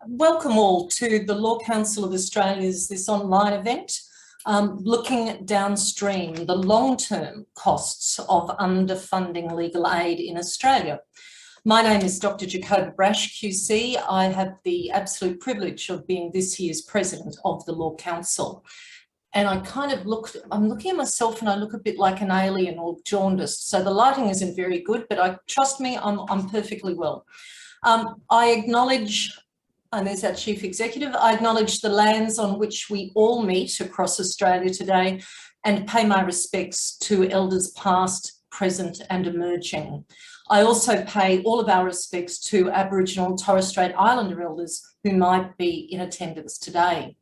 Welcome all to the Law Council of Australia's this online event, looking downstream, the long-term costs of underfunding legal aid in Australia. My name is Dr Jacoba Brasch QC. I have the absolute privilege of being this year's president of the Law Council. And I'm looking at myself and I look a bit like an alien or jaundiced. So the lighting isn't very good, but trust me, I'm perfectly well. I acknowledge, and there's our Chief Executive, I acknowledge the lands on which we all meet across Australia today and pay my respects to elders past, present and emerging. I also pay all of our respects to Aboriginal and Torres Strait Islander elders who might be in attendance today.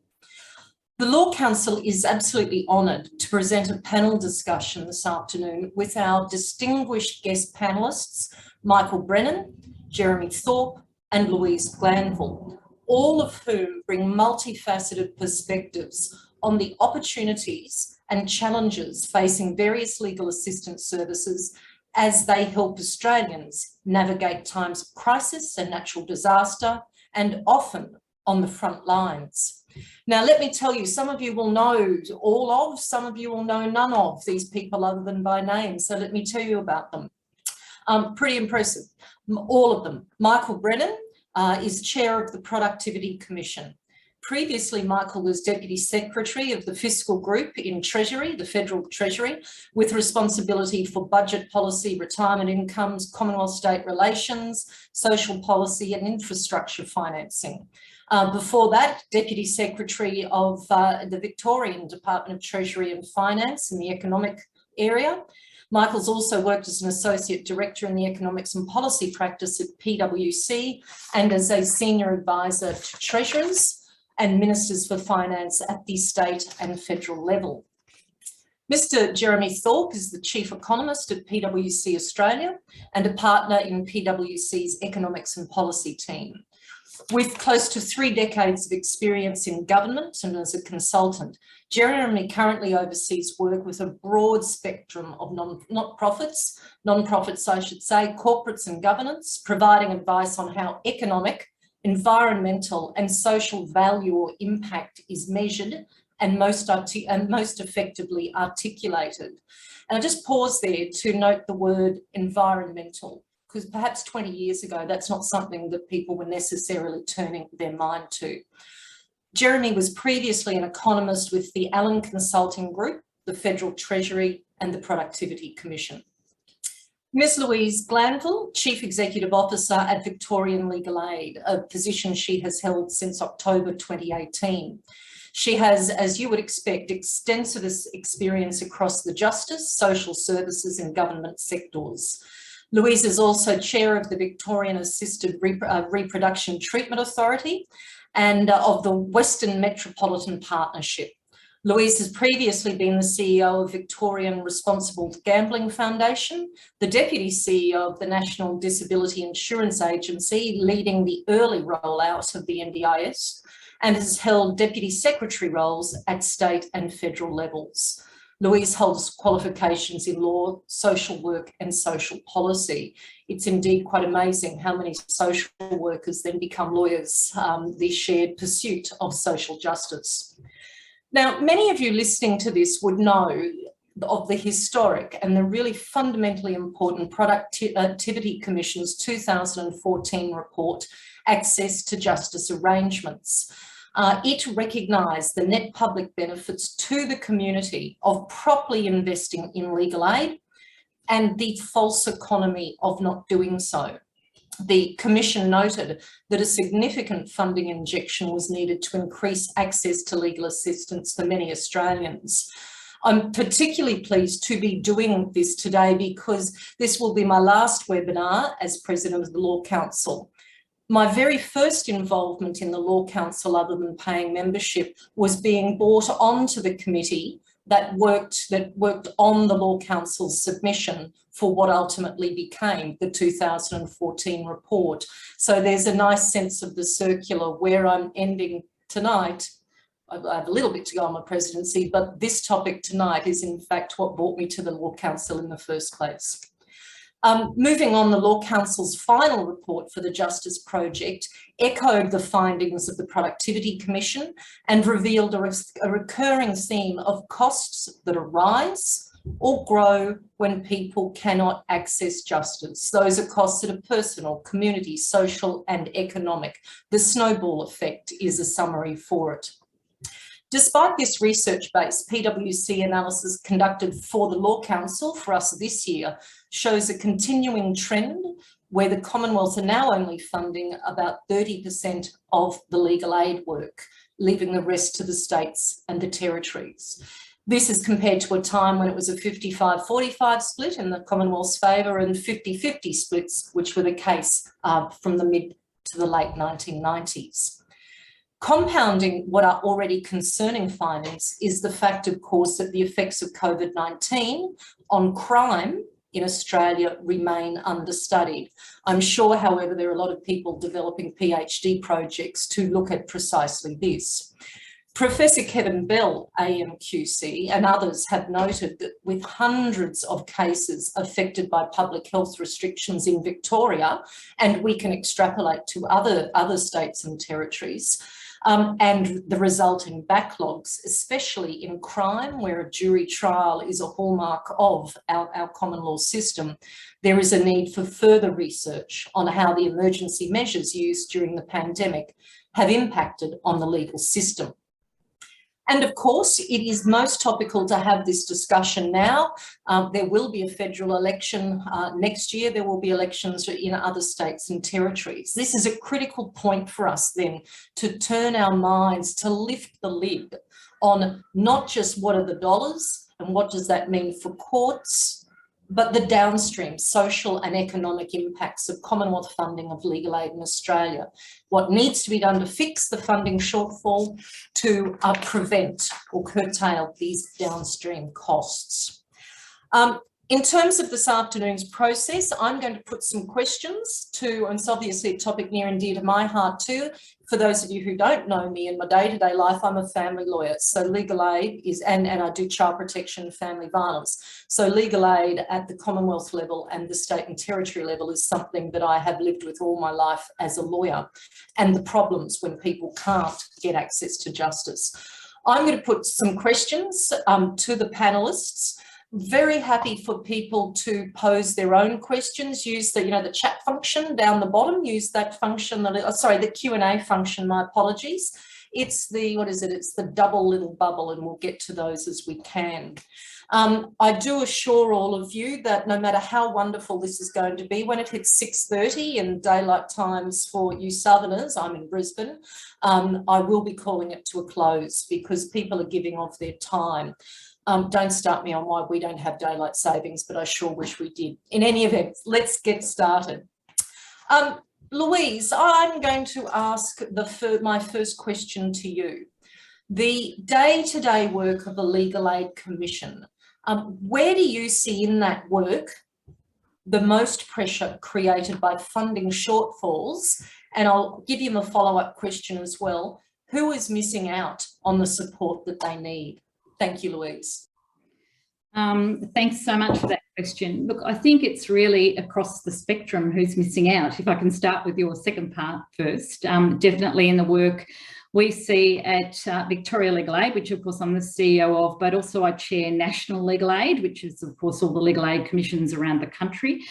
The Law Council is absolutely honoured to present a panel discussion this afternoon with our distinguished guest panellists, Michael Brennan, Jeremy Thorpe and Louise Glanville, all of whom bring multifaceted perspectives on the opportunities and challenges facing various legal assistance services as they help Australians navigate times of crisis and natural disaster, and often on the front lines. Now, let me tell you, some of you will know all of, some of you will know none of these people other than by name. So let me tell you about them. Pretty impressive, all of them. Michael Brennan is chair of the Productivity Commission. Previously, Michael was Deputy Secretary of the Fiscal Group in Treasury, the Federal Treasury, with responsibility for budget policy, retirement incomes, Commonwealth state relations, social policy and infrastructure financing. Before that, Deputy Secretary of the Victorian Department of Treasury and Finance in the economic area. Michael's also worked as an Associate Director in the Economics and Policy Practice at PwC and as a Senior Advisor to Treasurers and Ministers for Finance at the state and federal level. Mr. Jeremy Thorpe is the Chief Economist at PwC Australia and a partner in PwC's Economics and Policy team. With close to 3 decades of experience in government and as a consultant, Jeremy currently oversees work with a broad spectrum of non-profits I should say, corporates and governance, providing advice on how economic, environmental and social value or impact is measured and most effectively articulated. And I just pause there to note the word environmental, because perhaps 20 years ago, that's not something that people were necessarily turning their mind to. Jeremy was previously an economist with the Allen Consulting Group, the Federal Treasury and the Productivity Commission. Ms. Louise Glanville, Chief Executive Officer at Victorian Legal Aid, a position she has held since October 2018. She has, as you would expect, extensive experience across the justice, social services and government sectors. Louise is also chair of the Victorian Assisted Reproduction Treatment Authority and of the Western Metropolitan Partnership. Louise has previously been the CEO of Victorian Responsible Gambling Foundation, the Deputy CEO of the National Disability Insurance Agency, leading the early rollout of the NDIS, and has held Deputy Secretary roles at state and federal levels. Louise holds qualifications in law, social work and social policy. It's indeed quite amazing how many social workers then become lawyers, the shared pursuit of social justice. Now, many of you listening to this would know of the historic and the really fundamentally important Productivity Commission's 2014 report, Access to Justice Arrangements. It recognised the net public benefits to the community of properly investing in legal aid and the false economy of not doing so. The Commission noted that a significant funding injection was needed to increase access to legal assistance for many Australians. I'm particularly pleased to be doing this today because this will be my last webinar as President of the Law Council. My very first involvement in the Law Council, other than paying membership, was being brought onto the committee that worked on the Law Council's submission for what ultimately became the 2014 report. So there's a nice sense of the circular where I'm ending tonight. I have a little bit to go on my presidency, but this topic tonight is in fact what brought me to the Law Council in the first place. Moving on, the Law Council's final report for the Justice Project echoed the findings of the Productivity Commission and revealed a recurring theme of costs that arise or grow when people cannot access justice. Those are costs that are personal, community, social, and economic. The snowball effect is a summary for it. Despite this research-based PwC analysis conducted for the Law Council for us this year shows a continuing trend where the Commonwealth are now only funding about 30% of the legal aid work, leaving the rest to the states and the territories. This is compared to a time when it was a 55-45 split in the Commonwealth's favour and 50-50 splits, which were the case from the mid to the late 1990s. Compounding what are already concerning findings is the fact, of course, that the effects of COVID-19 on crime in Australia remain understudied. I'm sure, however, there are a lot of people developing PhD projects to look at precisely this. Professor Kevin Bell, AMQC, and others have noted that with hundreds of cases affected by public health restrictions in Victoria, and we can extrapolate to other states and territories, and the resulting backlogs, especially in crime, where a jury trial is a hallmark of our common law system, there is a need for further research on how the emergency measures used during the pandemic have impacted on the legal system. And of course, it is most topical to have this discussion now. There will be a federal election next year. There will be elections in other states and territories. This is a critical point for us then to turn our minds, to lift the lid on not just what are the dollars and what does that mean for courts, but the downstream social and economic impacts of Commonwealth funding of legal aid in Australia. What needs to be done to fix the funding shortfall to prevent or curtail these downstream costs. In terms of this afternoon's process, I'm going to put some questions to, and it's obviously a topic near and dear to my heart too. For those of you who don't know me in my day-to-day life, I'm a family lawyer. So legal aid is, and I do child protection and family violence. So legal aid at the Commonwealth level and the state and territory level is something that I have lived with all my life as a lawyer, and the problems when people can't get access to justice. I'm going to put some questions to the panellists. Very happy for people to pose their own questions. Use the, the chat function down the bottom. Use that function, the Q&A function, my apologies. It's the, it's the double little bubble, and we'll get to those as we can. I do assure all of you that no matter how wonderful this is going to be, when it hits 6:30 in daylight times for you Southerners, I'm in Brisbane, I will be calling it to a close because people are giving off their time. Don't start me on why we don't have daylight savings, but I sure wish we did. In any event, let's get started. Louise, I'm going to ask my first question to you. The day-to-day work of the Legal Aid Commission, where do you see in that work the most pressure created by funding shortfalls? And I'll give you a follow-up question as well. Who is missing out on the support that they need? Thank you, Louise. Thanks so much for that question. Look, I think it's really across the spectrum who's missing out. If I can start with your second part first, definitely in the work we see at Victoria Legal Aid, which of course I'm the CEO of, but also I chair National Legal Aid, which is of course all the legal aid commissions around the country.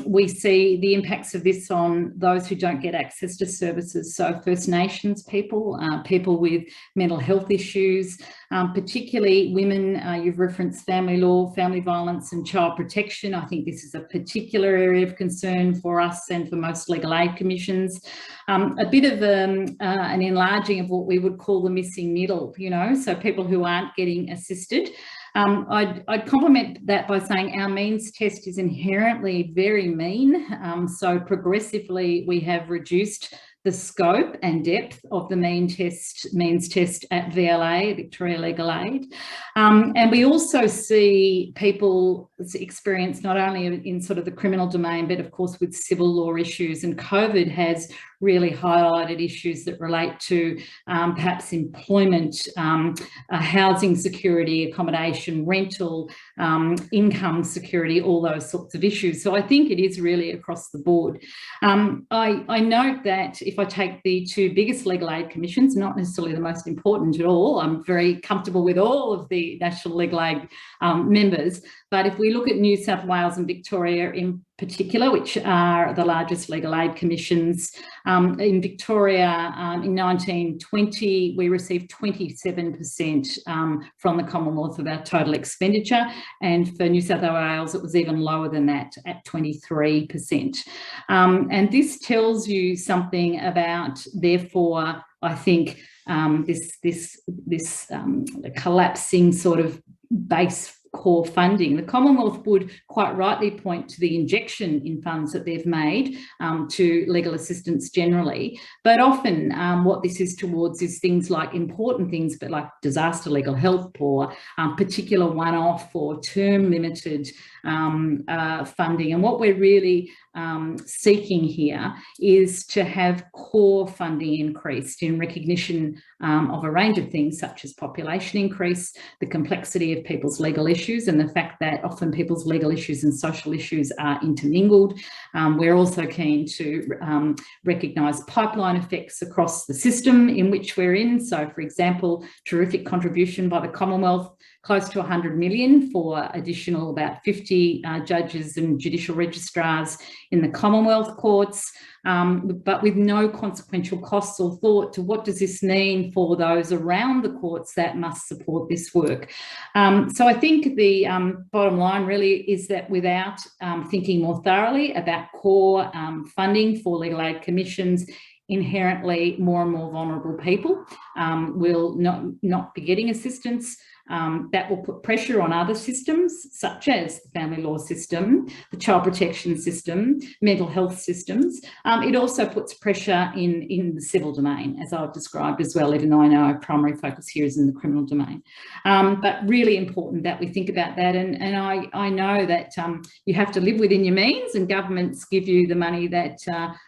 We see the impacts of this on those who don't get access to services. So First Nations people, people with mental health issues, particularly women. You've referenced family law, family violence and child protection. I think this is a particular area of concern for us and for most legal aid commissions. A bit of an enlarging of what we would call the missing middle, so people who aren't getting assisted. I'd complement that by saying our means test is inherently very mean. So progressively we have reduced the scope and depth of the means test at VLA, Victoria Legal Aid. And we also see people experience not only in sort of the criminal domain, but of course with civil law issues, and COVID has really highlighted issues that relate to perhaps employment, housing security, accommodation, rental, income security, all those sorts of issues. So I think it is really across the board. I note that if I take the two biggest legal aid commissions, not necessarily the most important at all, I'm very comfortable with all of the National Legal Aid members, but if we look at New South Wales and Victoria in particular, which are the largest legal aid commissions, in Victoria in 1920 we received 27% from the Commonwealth of our total expenditure, and for New South Wales it was even lower than that at 23%. And this tells you something about, therefore, I think this collapsing sort of base core funding. The Commonwealth would quite rightly point to the injection in funds that they've made to legal assistance generally, but often what this is towards is things like important things, but like disaster legal help or particular one-off or term limited funding. And what we're really seeking here is to have core funding increased in recognition of a range of things such as population increase, the complexity of people's legal issues, and the fact that often people's legal issues and social issues are intermingled. We're also keen to recognise pipeline effects across the system in which we're in. So, for example, terrific contribution by the Commonwealth, close to 100 million for additional about 50 judges and judicial registrars in the Commonwealth courts, but with no consequential costs or thought to what does this mean for those around the courts that must support this work. So I think the bottom line really is that without thinking more thoroughly about core funding for legal aid commissions, inherently more and more vulnerable people will not be getting assistance. That will put pressure on other systems such as the family law system, the child protection system, mental health systems. It also puts pressure in the civil domain, as I've described as well, even though I know our primary focus here is in the criminal domain. But really important that we think about that. And I know that you have to live within your means, and governments give you the money that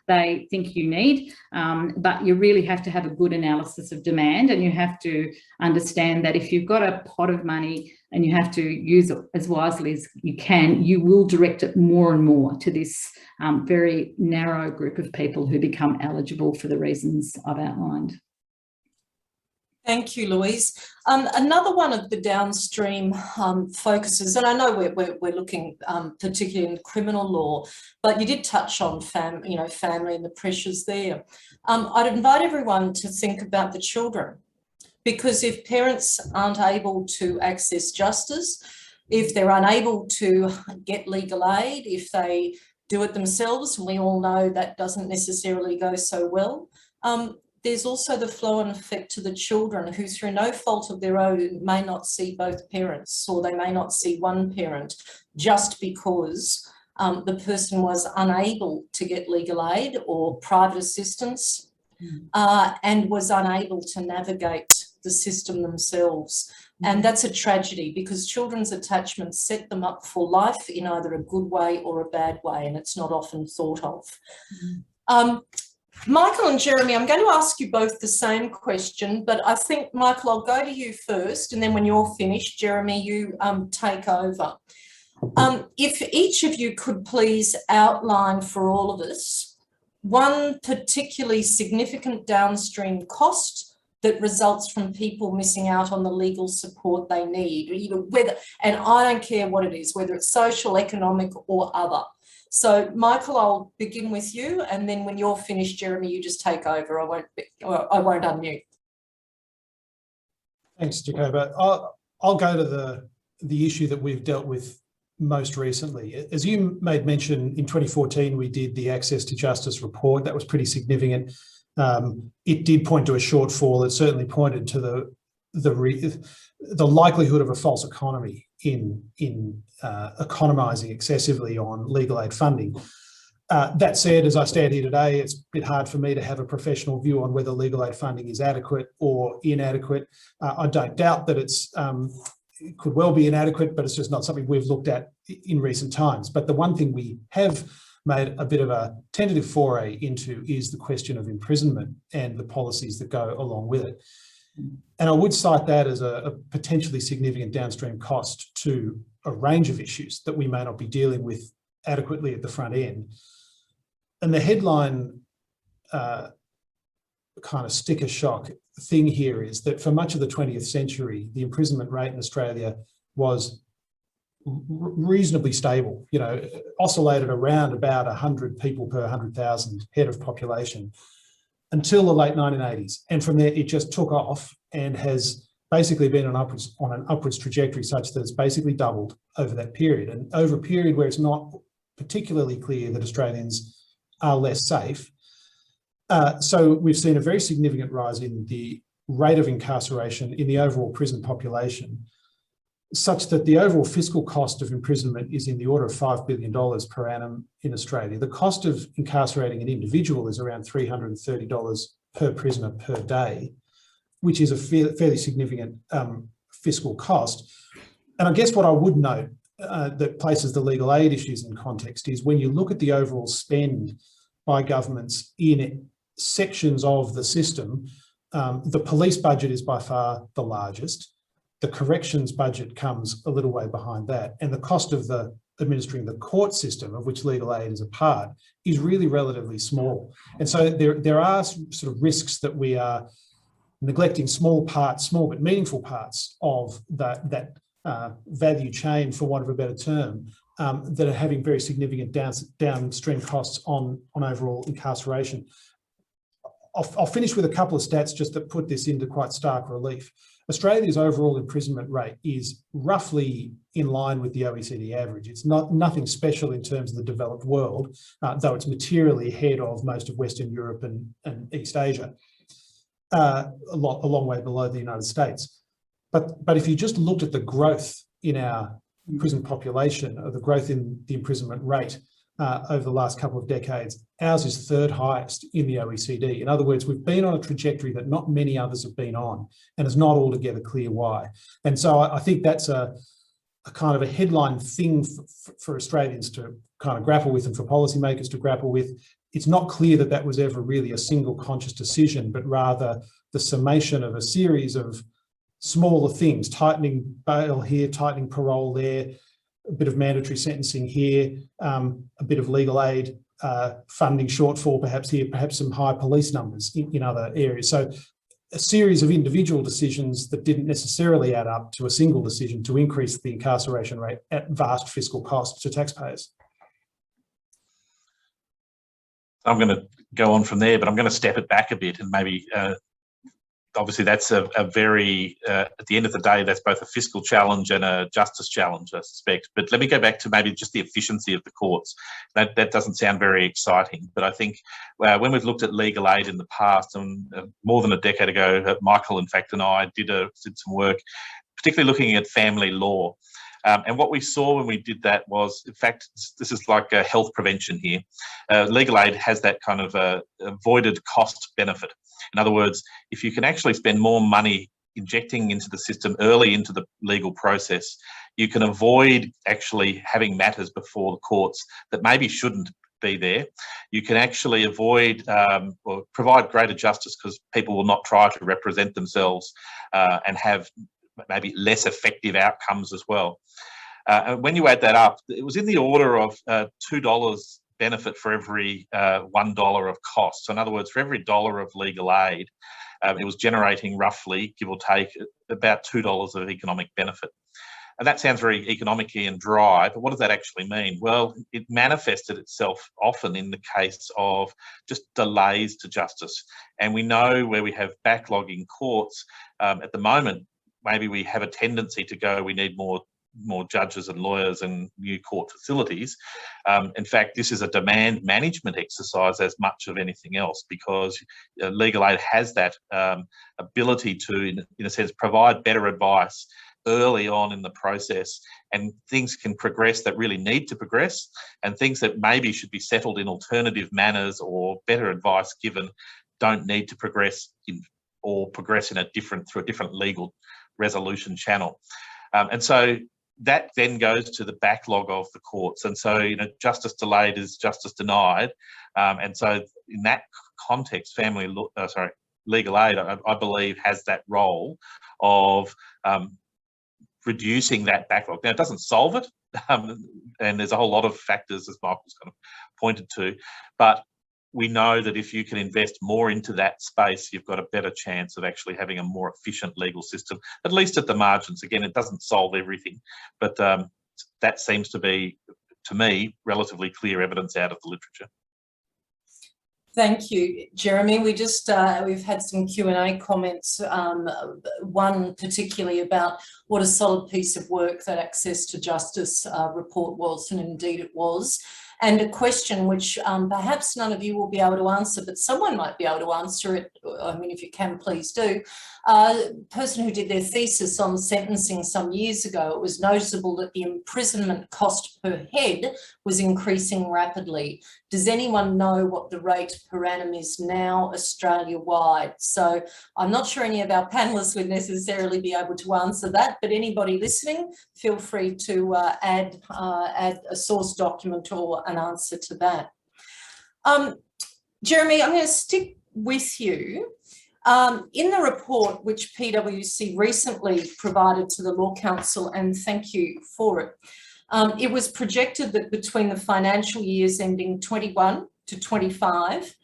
they think you need. But you really have to have a good analysis of demand, and you have to understand that if you've got a pot of money and you have to use it as wisely as you can, you will direct it more and more to this very narrow group of people who become eligible for the reasons I've outlined. Thank you, Louise. Another one of the downstream focuses, and I know we're looking particularly in criminal law, but you did touch on family and the pressures there. I'd invite everyone to think about the children, because if parents aren't able to access justice, if they're unable to get legal aid, if they do it themselves, and we all know that doesn't necessarily go so well, there's also the flow-on effect to the children who, through no fault of their own, may not see both parents, or they may not see one parent just because the person was unable to get legal aid or private assistance and was unable to navigate the system themselves. And that's a tragedy, because children's attachments set them up for life in either a good way or a bad way, and it's not often thought of. Michael and Jeremy, I'm going to ask you both the same question, but I think, Michael, I'll go to you first, and then when you're finished, Jeremy, you take over. If each of you could please outline for all of us one particularly significant downstream cost that results from people missing out on the legal support they need, and I don't care what it is, whether it's social, economic, or other. So, Michael, I'll begin with you, and then when you're finished, Jeremy, you just take over. I won't unmute. Thanks, Jacoba. I'll go to the issue that we've dealt with most recently. As you made mention, in 2014 we did the Access to Justice report. That was pretty significant. It did point to a shortfall. It certainly pointed to the likelihood of a false economy in economising excessively on legal aid funding. That said, as I stand here today, it's a bit hard for me to have a professional view on whether legal aid funding is adequate or inadequate. I don't doubt that it could well be inadequate, but it's just not something we've looked at in recent times. But the one thing we have made a bit of a tentative foray into is the question of imprisonment and the policies that go along with it. And I would cite that as a potentially significant downstream cost to a range of issues that we may not be dealing with adequately at the front end. And the headline kind of sticker shock thing here is that for much of the 20th century, the imprisonment rate in Australia was reasonably stable, you know, oscillated around about 100 people per 100,000 head of population until the late 1980s. And from there, it just took off and has basically been on an upwards trajectory such that it's basically doubled over that period. And over a period where it's not particularly clear that Australians are less safe. So we've seen a very significant rise in the rate of incarceration in the overall prison population, such that the overall fiscal cost of imprisonment is in the order of $5 billion per annum in Australia. The cost of incarcerating an individual is around $330 per prisoner per day, which is a fairly significant fiscal cost. And I guess what I would note that places the legal aid issues in context is when you look at the overall spend by governments in sections of the system, the police budget is by far the largest. The corrections budget comes a little way behind that. And the cost of administering the court system, of which legal aid is a part, is really relatively small. And so there are sort of risks that we are neglecting small but meaningful parts of that value chain, for want of a better term, that are having very significant downstream costs on overall incarceration. I'll finish with a couple of stats just to put this into quite stark relief. Australia's overall imprisonment rate is roughly in line with the OECD average. It's nothing special in terms of the developed world, though it's materially ahead of most of Western Europe and East Asia, a long way below the United States. But if you just looked at the growth in our prison population, or the growth in the imprisonment rate over the last couple of decades, ours is third highest in the OECD. In other words, we've been on a trajectory that not many others have been on, and it's not altogether clear why. And so I think that's a kind of a headline thing for Australians to kind of grapple with and for policymakers to grapple with. It's not clear that that was ever really a single conscious decision, but rather the summation of a series of smaller things, tightening bail here, tightening parole there, a bit of mandatory sentencing here, a bit of legal aid funding shortfall perhaps here, perhaps some high police numbers in other areas. So a series of individual decisions that didn't necessarily add up to a single decision to increase the incarceration rate at vast fiscal cost to taxpayers. I'm going to go on from there, but I'm going to step it back a bit and maybe obviously that's a very, at the end of the day, that's both a fiscal challenge and a justice challenge, I suspect. But let me go back to maybe just the efficiency of the courts. That doesn't sound very exciting, but I think when we've looked at legal aid in the past, and more than a decade ago, Michael, in fact, and I did some work, particularly looking at family law. And what we saw when we did that was, in fact, this is like a health prevention here. Legal aid has that kind of avoided cost benefit. In other words, if you can actually spend more money injecting into the system early into the legal process, you can avoid actually having matters before the courts that maybe shouldn't be there. You can actually avoid or provide greater justice because people will not try to represent themselves and have maybe less effective outcomes as well. And when you add that up, it was in the order of $2 benefit for every $1 of cost. So in other words, for every dollar of legal aid, it was generating roughly, give or take, about $2 of economic benefit. And that sounds very economic-y and dry, but what does that actually mean? Well, it manifested itself often in the case of just delays to justice. And we know where we have backlog in courts at the moment, maybe we have a tendency to go, we need more judges and lawyers and new court facilities. In fact, this is a demand management exercise as much of anything else, because legal aid has that ability to, in a sense, provide better advice early on in the process, and things can progress that really need to progress, and things that maybe should be settled in alternative manners or better advice given don't need to progress through a different legal resolution channel. And so that then goes to the backlog of the courts. And so, justice delayed is justice denied. And so in that context, legal aid, I believe, has that role of reducing that backlog. Now, it doesn't solve it, and there's a whole lot of factors, as Michael's kind of pointed to, but we know that if you can invest more into that space, you've got a better chance of actually having a more efficient legal system, at least at the margins. Again, it doesn't solve everything, but that seems to be, to me, relatively clear evidence out of the literature. Thank you, Jeremy. We just, we've had some Q&A comments, one particularly about what a solid piece of work that Access to Justice report was, and indeed it was. And a question which perhaps none of you will be able to answer, but someone might be able to answer it. I mean, if you can, please do. Person who did their thesis on sentencing some years ago, it was noticeable that the imprisonment cost per head was increasing rapidly. Does anyone know what the rate per annum is now Australia-wide? So I'm not sure any of our panellists would necessarily be able to answer that, but anybody listening, feel free to add a source document or an answer to that. Jeremy, I'm going to stick with you. In the report which PwC recently provided to the Law Council, and thank you for it, it was projected that between the financial years ending 21 to 25,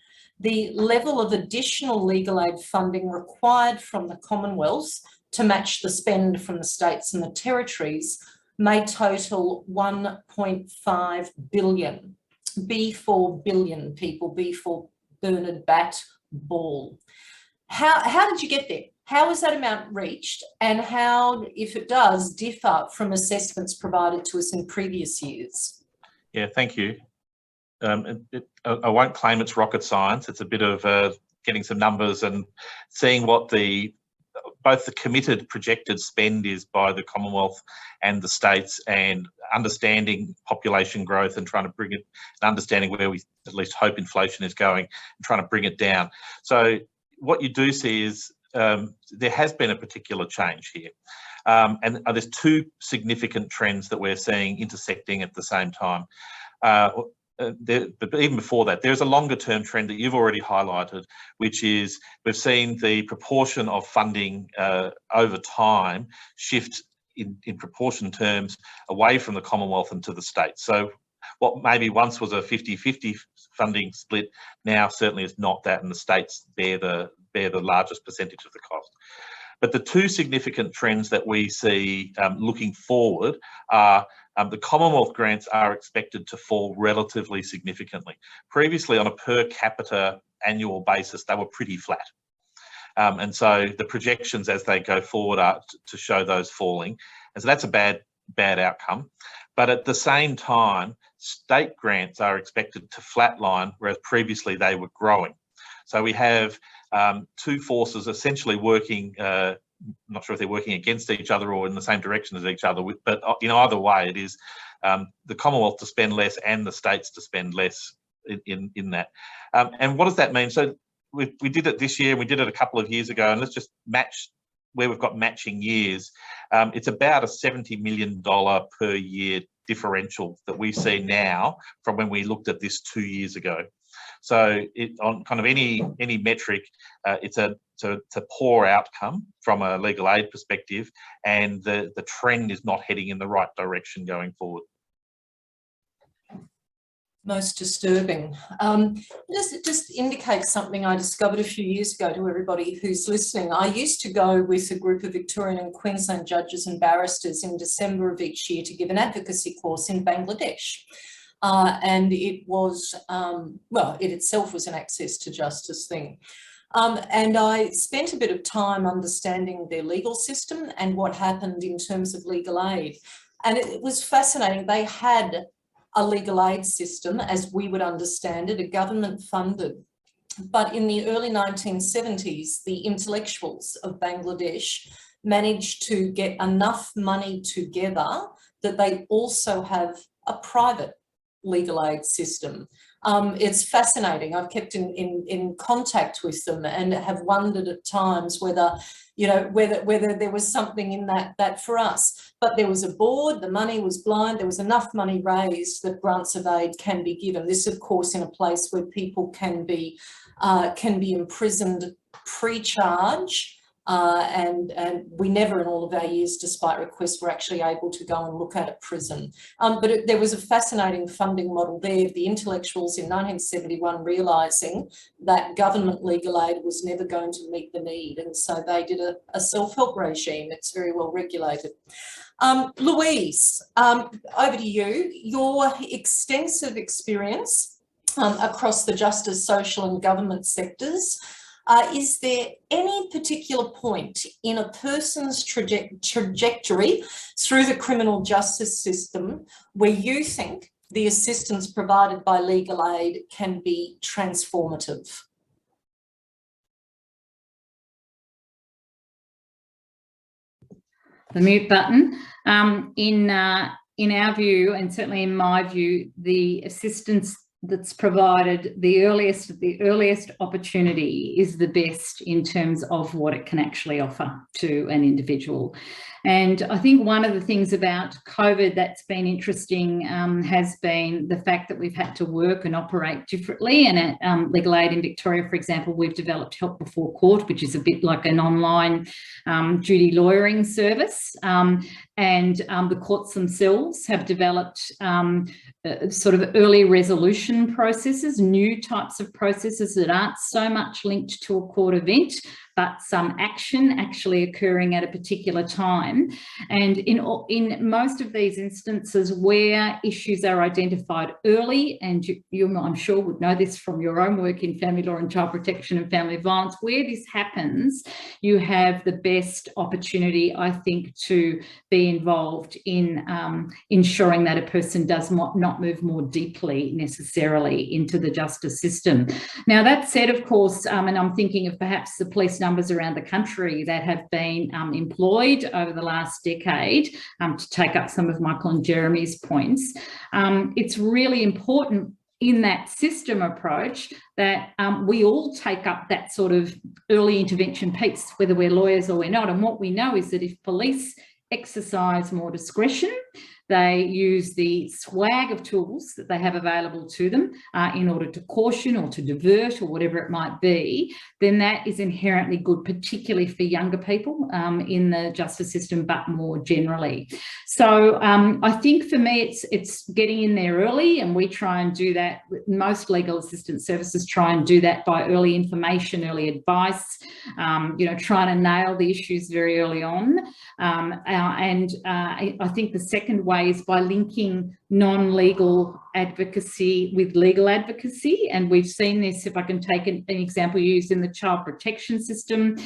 the level of additional legal aid funding required from the Commonwealth to match the spend from the states and the territories may total 1.5 billion. B4 billion, people, B for Bernard Bat Ball. How did you get there? How is that amount reached, and how, if it does, differ from assessments provided to us in previous years? Yeah, thank you. I won't claim it's rocket science. It's a bit of getting some numbers and seeing what both the committed projected spend is by the Commonwealth and the states, and understanding population growth and trying to bring it, and understanding where we at least hope inflation is going, and trying to bring it down. So what you do see is there has been a particular change here. And there's two significant trends that we're seeing intersecting at the same time. But even before that, there's a longer term trend that you've already highlighted, which is we've seen the proportion of funding over time shift in proportion terms away from the Commonwealth and to the states. So what maybe once was a 50-50 funding split now certainly is not that, and the states bear the largest percentage of the cost. But the two significant trends that we see looking forward are the Commonwealth grants are expected to fall relatively significantly. Previously, on a per capita annual basis, they were pretty flat. And so the projections as they go forward are to show those falling. And so that's a bad outcome. But at the same time, state grants are expected to flatline, whereas previously they were growing. So we have two forces essentially working, I'm not sure if they're working against each other or in the same direction as each other, but in either way, it is the Commonwealth to spend less and the states to spend less in that. And what does that mean? So we did it this year, we did it a couple of years ago, and let's just match where we've got matching years. It's about a $70 million per year differential that we see now from when we looked at this 2 years ago. So on kind of any metric, it's a poor outcome from a legal aid perspective, and the trend is not heading in the right direction going forward. Most disturbing. Just indicates something I discovered a few years ago to everybody who's listening. I used to go with a group of Victorian and Queensland judges and barristers in December of each year to give an advocacy course in Bangladesh. And it was, well, it itself was an access to justice thing. And I spent a bit of time understanding their legal system and what happened in terms of legal aid. And it was fascinating. They had a legal aid system, as we would understand it, a government funded. But in the early 1970s, the intellectuals of Bangladesh managed to get enough money together that they also have a private legal aid system, It's fascinating. I've kept in contact with them and have wondered at times whether, whether there was something in that for us. But there was a board, the money was blind, there was enough money raised that grants of aid can be given. This, of course, in a place where people can be imprisoned pre-charge. And we never in all of our years, despite requests, were actually able to go and look at a prison. But there was a fascinating funding model there. The intellectuals in 1971 realising that government legal aid was never going to meet the need. And so they did a self-help regime. It's very well regulated. Louise, over to you. Your extensive experience across the justice, social and government sectors. Is there any particular point in a person's trajectory through the criminal justice system where you think the assistance provided by legal aid can be transformative? The mute button. In our view, and certainly in my view, the assistance that's provided the earliest opportunity is the best in terms of what it can actually offer to an individual. And I think one of the things about COVID that's been interesting has been the fact that we've had to work and operate differently. And at Legal Aid in Victoria, for example, we've developed Help Before Court, which is a bit like an online duty lawyering service. And the courts themselves have developed sort of early resolution processes, new types of processes that aren't so much linked to a court event, but some action actually occurring at a particular time. And in most of these instances where issues are identified early, and you I'm sure would know this from your own work in family law and child protection and family violence, where this happens, you have the best opportunity, I think, to be involved in ensuring that a person does not move more deeply necessarily into the justice system. Now, that said, of course, and I'm thinking of perhaps the police numbers around the country that have been employed over the last decade, to take up some of Michael and Jeremy's points. It's really important in that system approach that we all take up that sort of early intervention piece, whether we're lawyers or we're not. And what we know is that if police exercise more discretion, they use the swag of tools that they have available to them in order to caution or to divert or whatever it might be, then that is inherently good, particularly for younger people in the justice system, but more generally. So I think for me, it's getting in there early, and we try and do that. Most legal assistance services try and do that by early information, early advice, trying to nail the issues very early on. I think the second way is by linking non-legal advocacy with legal advocacy. And we've seen this, if I can take an example used in the child protection system,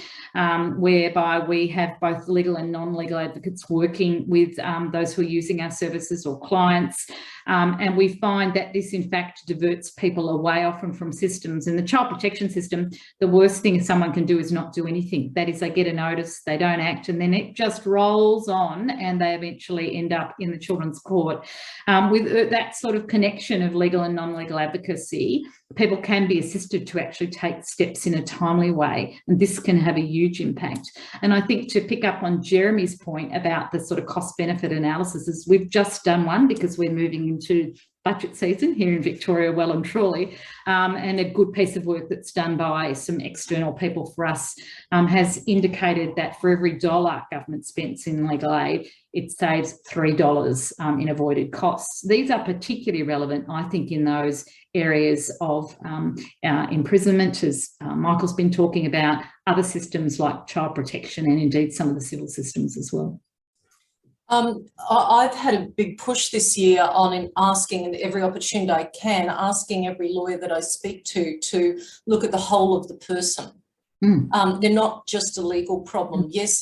whereby we have both legal and non-legal advocates working with those who are using our services or clients. And we find that this, in fact, diverts people away often from systems. In the child protection system, the worst thing someone can do is not do anything. That is, they get a notice, they don't act, and then it just rolls on and they eventually end up in the children's court. With that sort of connection of legal and non-legal advocacy, people can be assisted to actually take steps in a timely way, and this can have a huge impact. And I think, to pick up on Jeremy's point about the sort of cost-benefit analysis, is we've just done one because we're moving into budget season here in Victoria, well and truly, and a good piece of work that's done by some external people for us has indicated that for every $1 government spends in legal aid, it saves $3 in avoided costs. These are particularly relevant, I think, in those areas of imprisonment, as Michael's been talking about, other systems like child protection, and indeed some of the civil systems as well. I've had a big push this year on asking, and every opportunity I can, asking every lawyer that I speak to look at the whole of the person. They're not just a legal problem. Yes,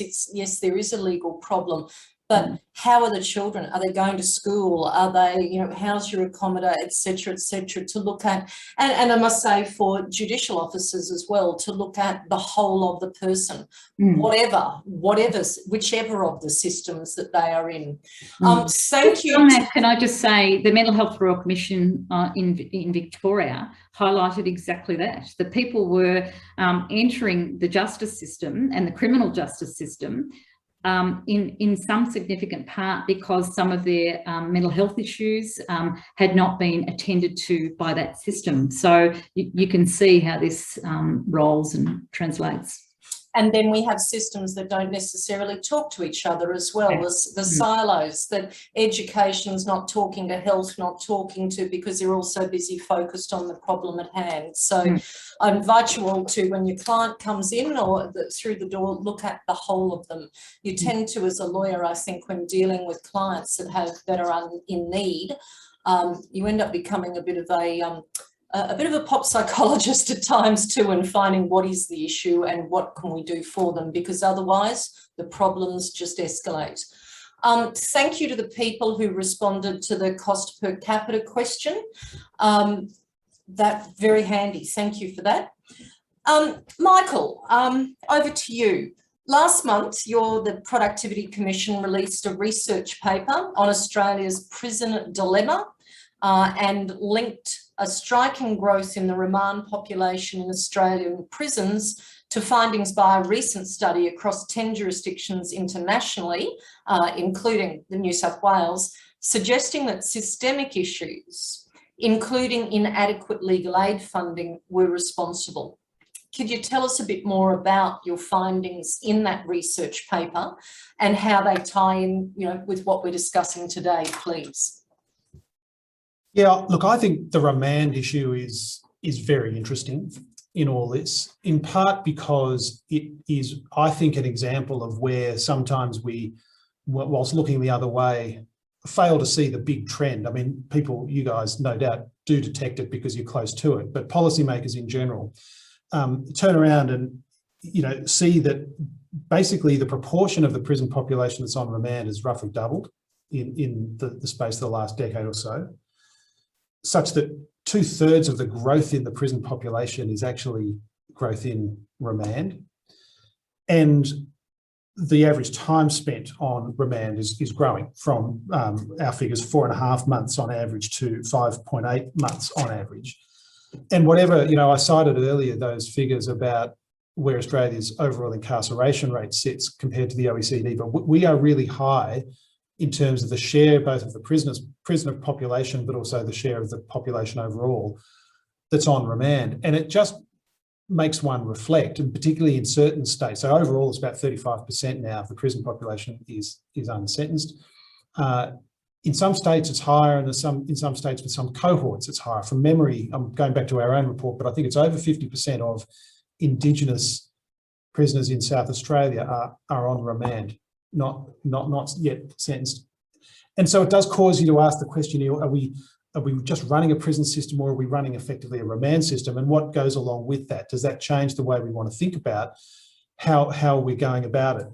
there is a legal problem, But how are the children? Are they going to school? Are they, you know, how's your accommodator, et cetera, to look at, and I must say for judicial officers as well, to look at the whole of the person, whichever of the systems that they are in. Thank you. Can I just say the Mental Health Royal Commission in Victoria highlighted exactly that. The people were entering the justice system and the criminal justice system in some significant part because some of their mental health issues had not been attended to by that system. So you can see how this rolls and translates. And then we have systems that don't necessarily talk to each other as well, the silos, that education's not talking to health, not talking to, because they're all so busy focused on the problem at hand. So I invite you all to, when your client comes in or through the door, look at the whole of them. You tend to, as a lawyer, I think, when dealing with clients that are in need, you end up becoming a bit of a pop psychologist at times too, and finding what is the issue and what can we do for them, because otherwise the problems just escalate. Thank you to the people who responded to the cost per capita question. That's very handy. Thank you for that. Michael, over to you. Last month, the Productivity Commission released a research paper on Australia's prison dilemma and linked a striking growth in the remand population in Australian prisons to findings by a recent study across 10 jurisdictions internationally, including the New South Wales, suggesting that systemic issues, including inadequate legal aid funding, were responsible. Could you tell us a bit more about your findings in that research paper and how they tie in, you know, with what we're discussing today, please? Yeah, look, I think the remand issue is very interesting in all this, in part because it is, I think, an example of where sometimes we, whilst looking the other way, fail to see the big trend. I mean, people, you guys no doubt do detect it because you're close to it, but policymakers in general turn around and, you know, see that basically the proportion of the prison population that's on remand has roughly doubled in the space of the last decade or so, such that 2/3 of the growth in the prison population is actually growth in remand. And the average time spent on remand is growing from our figures 4.5 months on average to 5.8 months on average. And whatever, you know, I cited earlier those figures about where Australia's overall incarceration rate sits compared to the OECD, but we are really high in terms of the share both of the prisoner population, but also the share of the population overall that's on remand. And it just makes one reflect, and particularly in certain states. So overall, it's about 35% now of the prison population is unsentenced. In some states, it's higher, and in some states with some cohorts, it's higher. From memory, I'm going back to our own report, but I think it's over 50% of Indigenous prisoners in South Australia are on remand, not yet sentenced. And so it does cause you to ask the question, are we just running a prison system, or are we running effectively a remand system? And what goes along with that? Does that change the way we want to think about how we're going about it?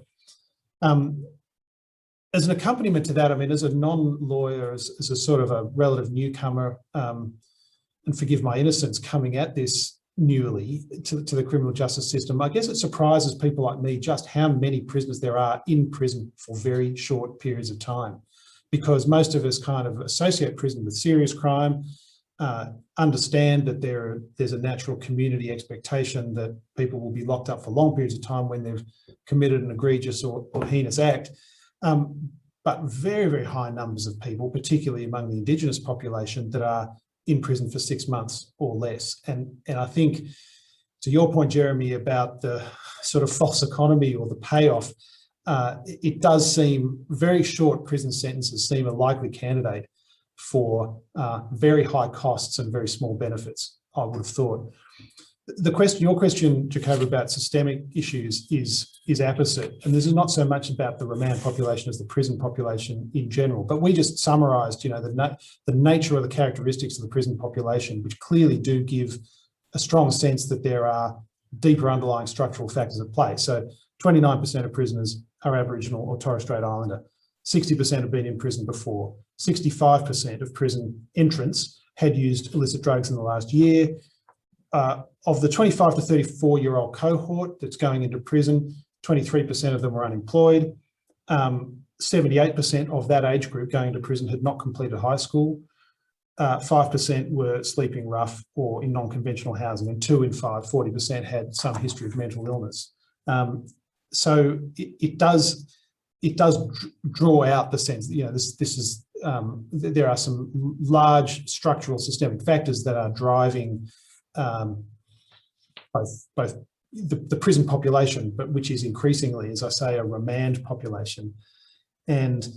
As an accompaniment to that, I mean, as a non-lawyer, as a sort of a relative newcomer, and forgive my innocence coming at this newly to the criminal justice system, I guess it surprises people like me just how many prisoners there are in prison for very short periods of time, because most of us kind of associate prison with serious crime, understand that there's a natural community expectation that people will be locked up for long periods of time when they've committed an egregious or heinous act. But very, very high numbers of people, particularly among the Indigenous population, that are in prison for 6 months or less. And I think, to your point, Jeremy, about the sort of false economy or the payoff, it does seem very short prison sentences seem a likely candidate for very high costs and very small benefits, I would have thought. Your question, Jacoba, about systemic issues is opposite. And this is not so much about the remand population as the prison population in general. But we just summarised, you know, the nature of the characteristics of the prison population, which clearly do give a strong sense that there are deeper underlying structural factors at play. So 29% of prisoners are Aboriginal or Torres Strait Islander. 60% had been in prison before. 65% of prison entrants had used illicit drugs in the last year. Of the 25 to 34-year-old cohort that's going into prison, 23% of them were unemployed. 78% of that age group going into prison had not completed high school. 5% were sleeping rough or in non-conventional housing, and 2 in 5, 40%, had some history of mental illness. So it does draw out the sense that, you know, this is there are some large structural systemic factors that are driving both the prison population, but which is increasingly, as I say, a remand population. And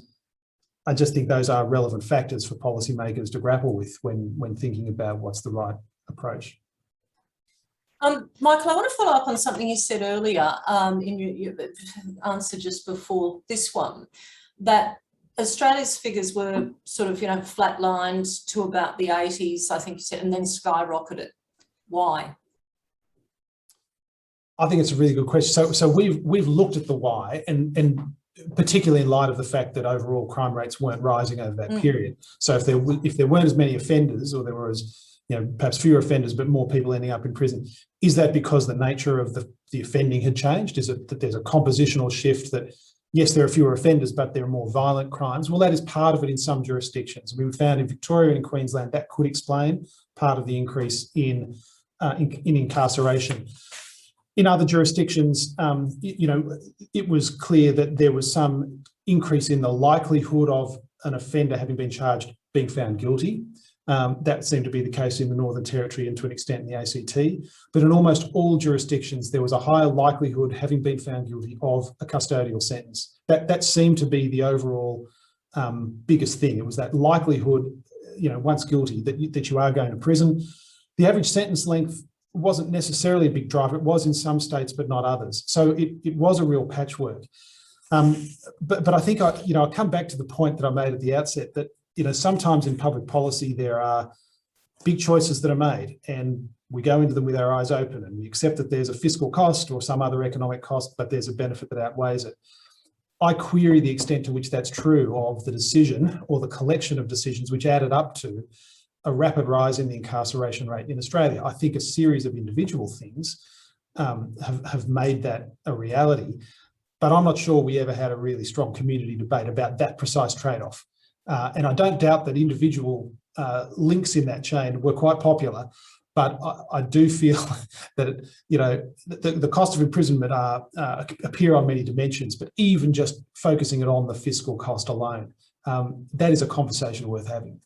I just think those are relevant factors for policymakers to grapple with when thinking about what's the right approach. Michael, I want to follow up on something you said earlier in your answer just before this one, that Australia's figures were sort of, you know, flatlined to about the 80s, I think you said, and then skyrocketed. Why? I think it's a really good question. So we've looked at the why, and particularly in light of the fact that overall crime rates weren't rising over that period. So if there weren't as many offenders, or there were perhaps fewer offenders but more people ending up in prison, is that because the nature of the offending had changed? Is it that there's a compositional shift that, yes, there are fewer offenders but there are more violent crimes? Well, that is part of it in some jurisdictions. We found in Victoria and in Queensland that could explain part of the increase in incarceration. In other jurisdictions, it was clear that there was some increase in the likelihood of an offender having been charged being found guilty. That seemed to be the case in the Northern Territory and to an extent in the ACT. But in almost all jurisdictions, there was a higher likelihood, having been found guilty, of a custodial sentence. That seemed to be the overall biggest thing. It was that likelihood, once guilty, that you are going to prison. The average sentence length wasn't necessarily a big driver. It was in some states, but not others. So it was a real patchwork. But I think I'll come back to the point that I made at the outset, that sometimes in public policy there are big choices that are made, and we go into them with our eyes open, and we accept that there's a fiscal cost or some other economic cost, but there's a benefit that outweighs it. I query the extent to which that's true of the decision or the collection of decisions which added up to a rapid rise in the incarceration rate in Australia. I think a series of individual things have made that a reality, but I'm not sure we ever had a really strong community debate about that precise trade-off. And I don't doubt that individual links in that chain were quite popular, but I do feel that the cost of imprisonment appear on many dimensions, but even just focusing it on the fiscal cost alone, that is a conversation worth having.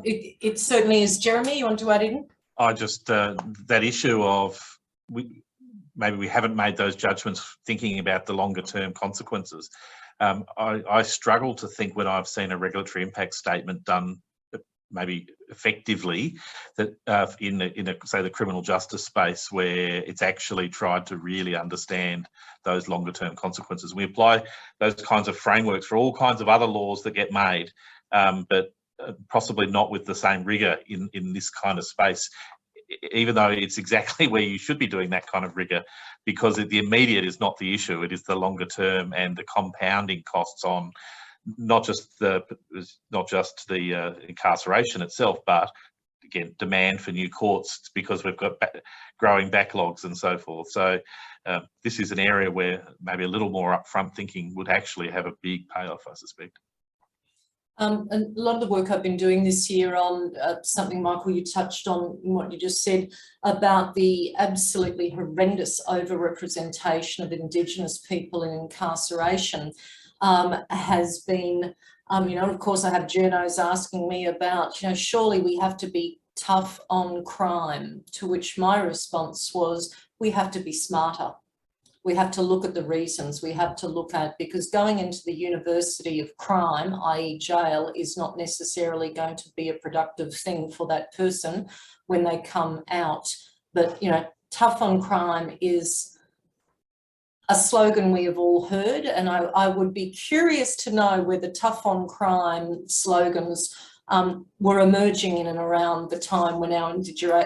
It certainly is. Jeremy, you want to add in? I just, that issue of maybe we haven't made those judgments thinking about the longer term consequences. I struggle to think, when I've seen a regulatory impact statement done maybe effectively, that in say the criminal justice space, where it's actually tried to really understand those longer term consequences. We apply those kinds of frameworks for all kinds of other laws that get made, but possibly not with the same rigour in this kind of space, even though it's exactly where you should be doing that kind of rigour, because the immediate is not the issue. It is the longer term and the compounding costs on not just the incarceration itself, but again, demand for new courts because we've got growing backlogs and so forth. So this is an area where maybe a little more upfront thinking would actually have a big payoff, I suspect. And a lot of the work I've been doing this year on something, Michael, you touched on in what you just said about the absolutely horrendous overrepresentation of Indigenous people in incarceration has been, of course I have journos asking me about, surely we have to be tough on crime, to which my response was, we have to be smarter. We have to look at the reasons. We have to look at, because going into the university of crime, i.e. jail, is not necessarily going to be a productive thing for that person when they come out. But, tough on crime is a slogan we have all heard, and I would be curious to know whether tough on crime slogans were emerging in and around the time when our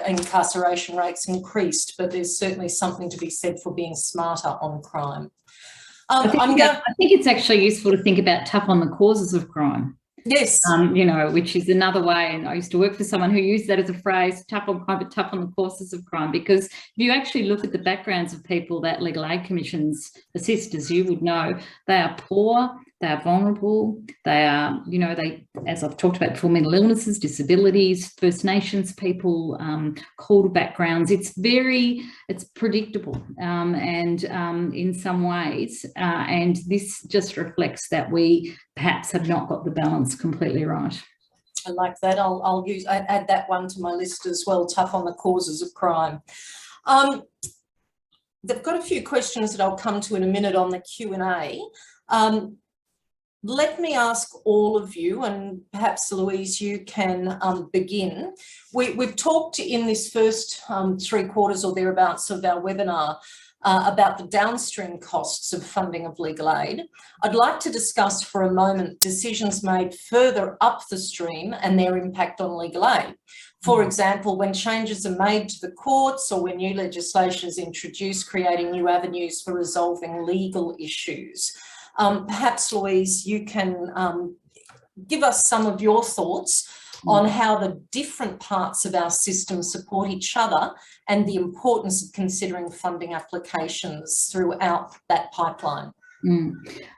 incarceration rates increased, but there's certainly something to be said for being smarter on crime. I think it's actually useful to think about tough on the causes of crime. Yes. You know, which is another way, and I used to work for someone who used that as a phrase, tough on crime, but tough on the causes of crime, because if you actually look at the backgrounds of people that legal aid commissions assist, as you would know, they are poor, they are vulnerable, they are, you know, they, as I've talked about before, mental illnesses, disabilities, First Nations people, cultural backgrounds. It's predictable and in some ways, and this just reflects that we perhaps have not got the balance completely right. I like that. I'll add that one to my list as well, tough on the causes of crime. They've got a few questions that I'll come to in a minute on the Q&A. Let me ask all of you, and perhaps Louise, you can begin. We've talked in this first 3 quarters or thereabouts of our webinar about the downstream costs of funding of legal aid. I'd like to discuss for a moment decisions made further up the stream and their impact on legal aid. For example, when changes are made to the courts or when new legislation is introduced, creating new avenues for resolving legal issues. Perhaps, Louise, you can give us some of your thoughts on how the different parts of our system support each other and the importance of considering funding applications throughout that pipeline.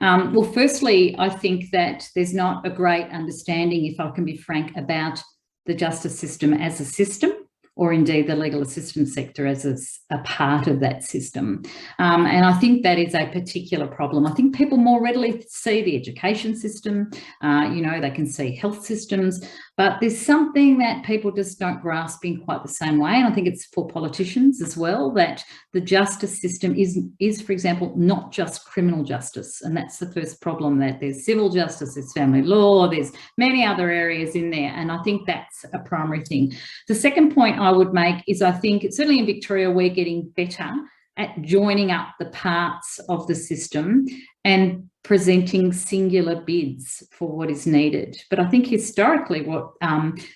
Well, firstly, I think that there's not a great understanding, if I can be frank, about the justice system as a system, or indeed the legal assistance sector as a part of that system. And I think that is a particular problem. I think people more readily see the education system, you know, they can see health systems, but there's something that people just don't grasp in quite the same way. And I think it's for politicians as well, that the justice system is, for example, not just criminal justice. And that's the first problem, that there's civil justice, there's family law, there's many other areas in there. And I think that's a primary thing. The second point I would make is, I think certainly in Victoria, we're getting better at joining up the parts of the system and presenting singular bids for what is needed. But I think historically what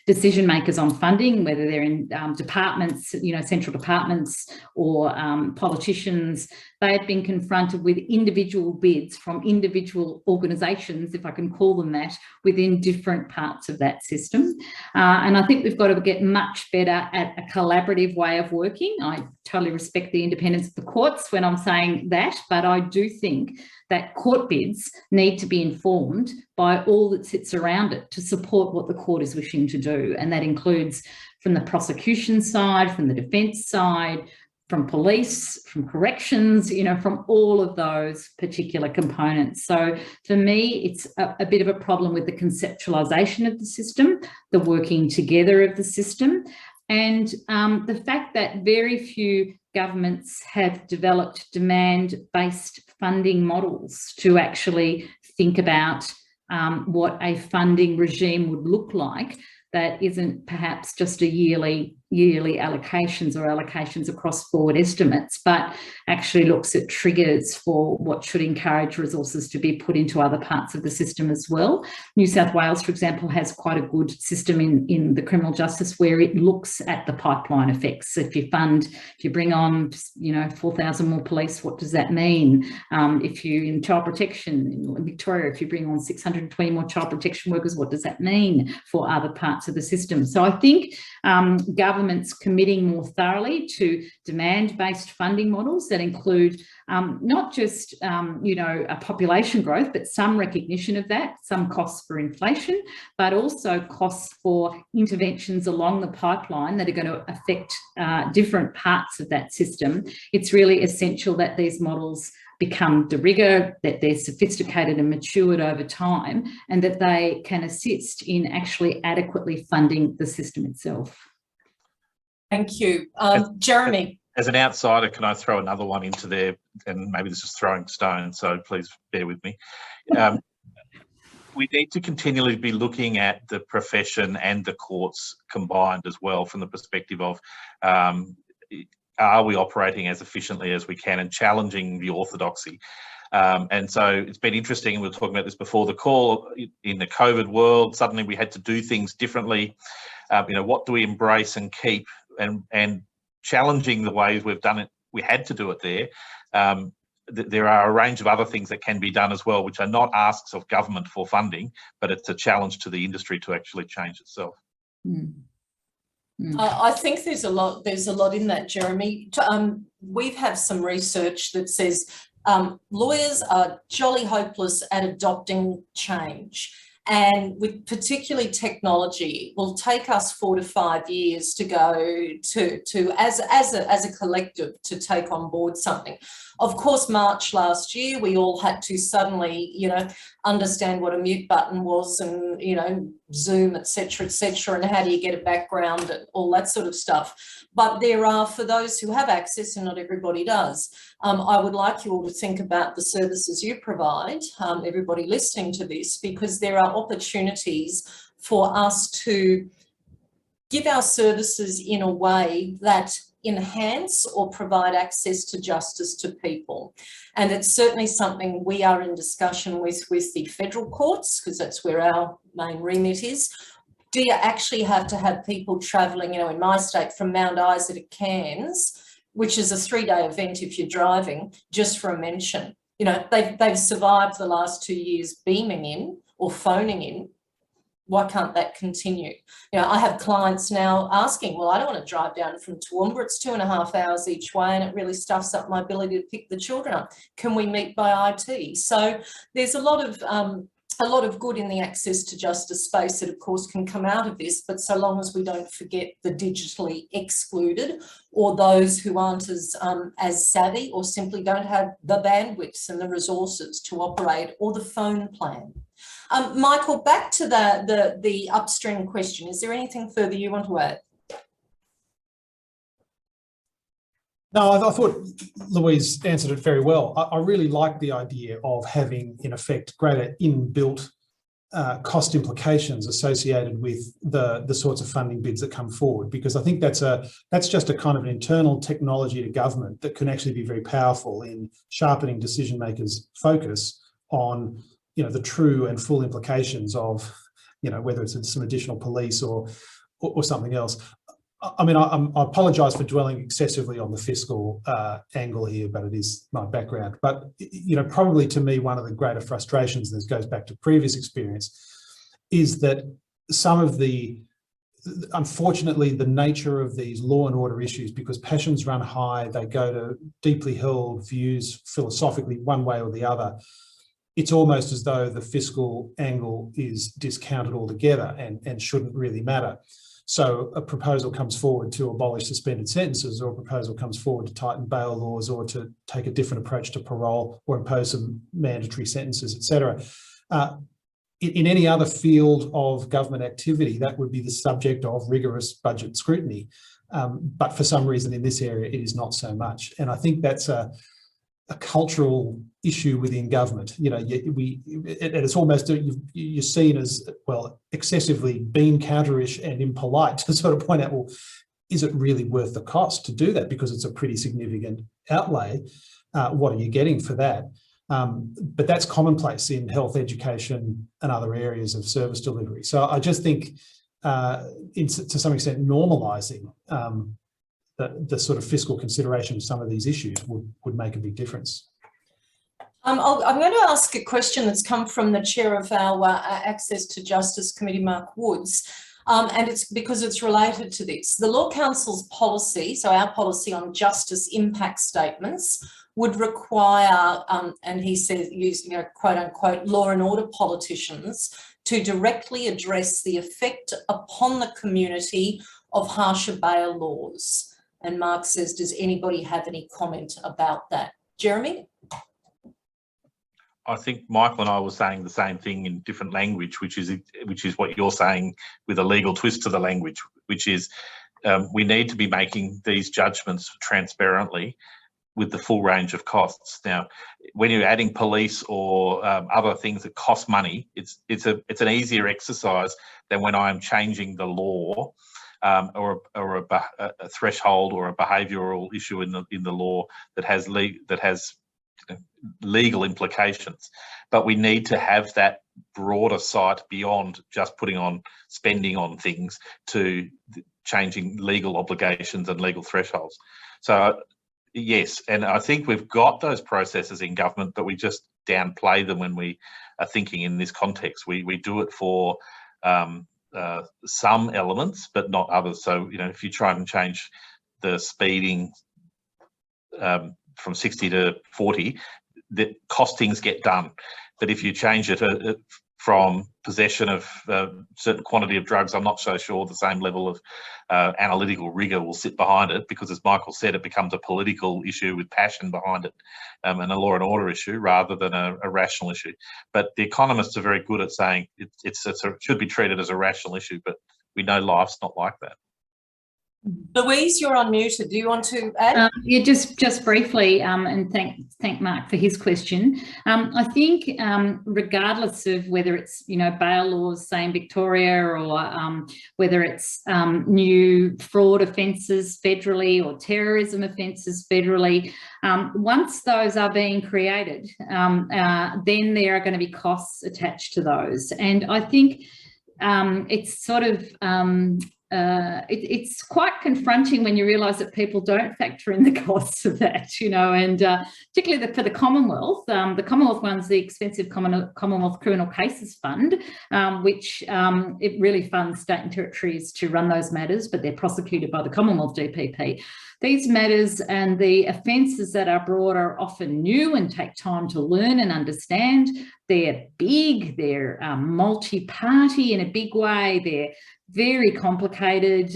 decision makers on funding, whether they're in departments, you know, central departments or politicians, they have been confronted with individual bids from individual organisations, if I can call them that, within different parts of that system. And I think we've got to get much better at a collaborative way of working. I totally respect the independence of the courts when I'm saying that, but I do think that court bids need to be informed by all that sits around it to support what the court is wishing to do. And that includes from the prosecution side, from the defence side, from police, from corrections, you know, from all of those particular components. So for me, it's a bit of a problem with the conceptualisation of the system, the working together of the system, and the fact that very few governments have developed demand-based funding models to actually think about what a funding regime would look like that isn't perhaps just a yearly allocations or allocations across forward estimates, but actually looks at triggers for what should encourage resources to be put into other parts of the system as well. New South Wales, for example, has quite a good system in the criminal justice where it looks at the pipeline effects. If you bring on, you know, 4,000 more police, what does that mean? If you, in child protection, in Victoria, if you bring on 620 more child protection workers, what does that mean for other parts of the system? So I think governments committing more thoroughly to demand-based funding models that include not just, you know, a population growth, but some recognition of that, some costs for inflation, but also costs for interventions along the pipeline that are going to affect different parts of that system. It's really essential that these models become de rigueur, that they're sophisticated and matured over time, and that they can assist in actually adequately funding the system itself. Thank you. Jeremy. As an outsider, can I throw another one into there? And maybe this is throwing stones, so please bear with me. We need to continually be looking at the profession and the courts combined as well, from the perspective of are we operating as efficiently as we can and challenging the orthodoxy. And so it's been interesting, and we were talking about this before the call, in the COVID world, suddenly we had to do things differently. You know, what do we embrace and keep, and challenging the ways we've done it, we had to do it there. there are a range of other things that can be done as well, which are not asks of government for funding, but it's a challenge to the industry to actually change itself. I think there's a lot in that, Jeremy. We have some research that says lawyers are jolly hopeless at adopting change. And with particularly technology, it will take us 4 to 5 years to go to as a collective to take on board something. Of course, March last year, we all had to suddenly, understand what a mute button was and, Zoom, et cetera, and how do you get a background and all that sort of stuff. But there are, for those who have access, and not everybody does, I would like you all to think about the services you provide, everybody listening to this, because there are opportunities for us to give our services in a way that enhance or provide access to justice to people. And it's certainly something we are in discussion with the federal courts, because that's where our main remit is. Do you actually have to have people travelling, in my state, from Mount Isa to Cairns, which is a 3-day event if you're driving, just for a mention? They've survived the last 2 years beaming in or phoning in. Why can't that continue? I have clients now asking, well, I don't want to drive down from Toowoomba. It's 2.5 hours each way and it really stuffs up my ability to pick the children up. Can we meet by IT? So there's a lot of good in the access to justice space that, of course, can come out of this, but so long as we don't forget the digitally excluded or those who aren't as savvy or simply don't have the bandwidths and the resources to operate or the phone plan. Michael, back to the upstream question. Is there anything further you want to add? No, I thought Louise answered it very well. I really like the idea of having, in effect, greater inbuilt cost implications associated with the sorts of funding bids that come forward, because I think that's just a kind of an internal technology to government that can actually be very powerful in sharpening decision makers' focus on the true and full implications of whether it's some additional police or something else. I mean, I apologise for dwelling excessively on the fiscal angle here, but it is my background. But, probably to me, one of the greater frustrations, and this goes back to previous experience, is that some of unfortunately, the nature of these law and order issues, because passions run high, they go to deeply held views philosophically one way or the other. It's almost as though the fiscal angle is discounted altogether and shouldn't really matter. So a proposal comes forward to abolish suspended sentences, or a proposal comes forward to tighten bail laws, or to take a different approach to parole, or impose some mandatory sentences, etc. In any other field of government activity, that would be the subject of rigorous budget scrutiny. But for some reason in this area, it is not so much. And I think that's a cultural issue within government. It's almost, you're seen as, well, excessively bean counterish and impolite to sort of point out, well, is it really worth the cost to do that? Because it's a pretty significant outlay. What are you getting for that? But that's commonplace in health, education, and other areas of service delivery. So I just think, to some extent, normalising the sort of fiscal consideration of some of these issues would make a big difference. I'm going to ask a question that's come from the chair of our Access to Justice Committee, Mark Woods, and it's because it's related to this. The Law Council's policy, so our policy on justice impact statements, would require, and he says, using quote unquote, law and order politicians to directly address the effect upon the community of harsher bail laws. And Mark says, does anybody have any comment about that? Jeremy? I think Michael and I were saying the same thing in different language, which is what you're saying with a legal twist to the language, which is we need to be making these judgments transparently with the full range of costs. Now, when you're adding police or other things that cost money, it's an easier exercise than when I'm changing the law or a threshold or a behavioural issue in the law that has legal implications. But we need to have that broader sight beyond just putting on spending on things to changing legal obligations and legal thresholds. So Yes, and I think we've got those processes in government, but we just downplay them when we are thinking in this context. We do it for some elements, but not others. So, you know, if you try and change the speeding from 60 to 40, the costings get done. But if you change it from possession of a certain quantity of drugs, I'm not so sure the same level of analytical rigour will sit behind it, because, as Michael said, it becomes a political issue with passion behind it, and a law and order issue rather than a rational issue. But the economists are very good at saying it should be treated as a rational issue, but we know life's not like that. Louise, you're unmuted. Do you want to add? Yeah, just briefly, and thank Mark for his question. I think regardless of whether it's, you know, bail laws, say in Victoria, or whether it's new fraud offences federally or terrorism offences federally, once those are being created, then there are going to be costs attached to those. And I think it's sort of it's quite confronting when you realise that people don't factor in the costs of that, you know, and particularly for the Commonwealth. The Commonwealth runs the expensive Commonwealth Criminal Cases Fund, which it really funds state and territories to run those matters, but they're prosecuted by the Commonwealth DPP. These matters and the offences that are brought are often new and take time to learn and understand. They're big, they're multi-party in a big way, they're very complicated.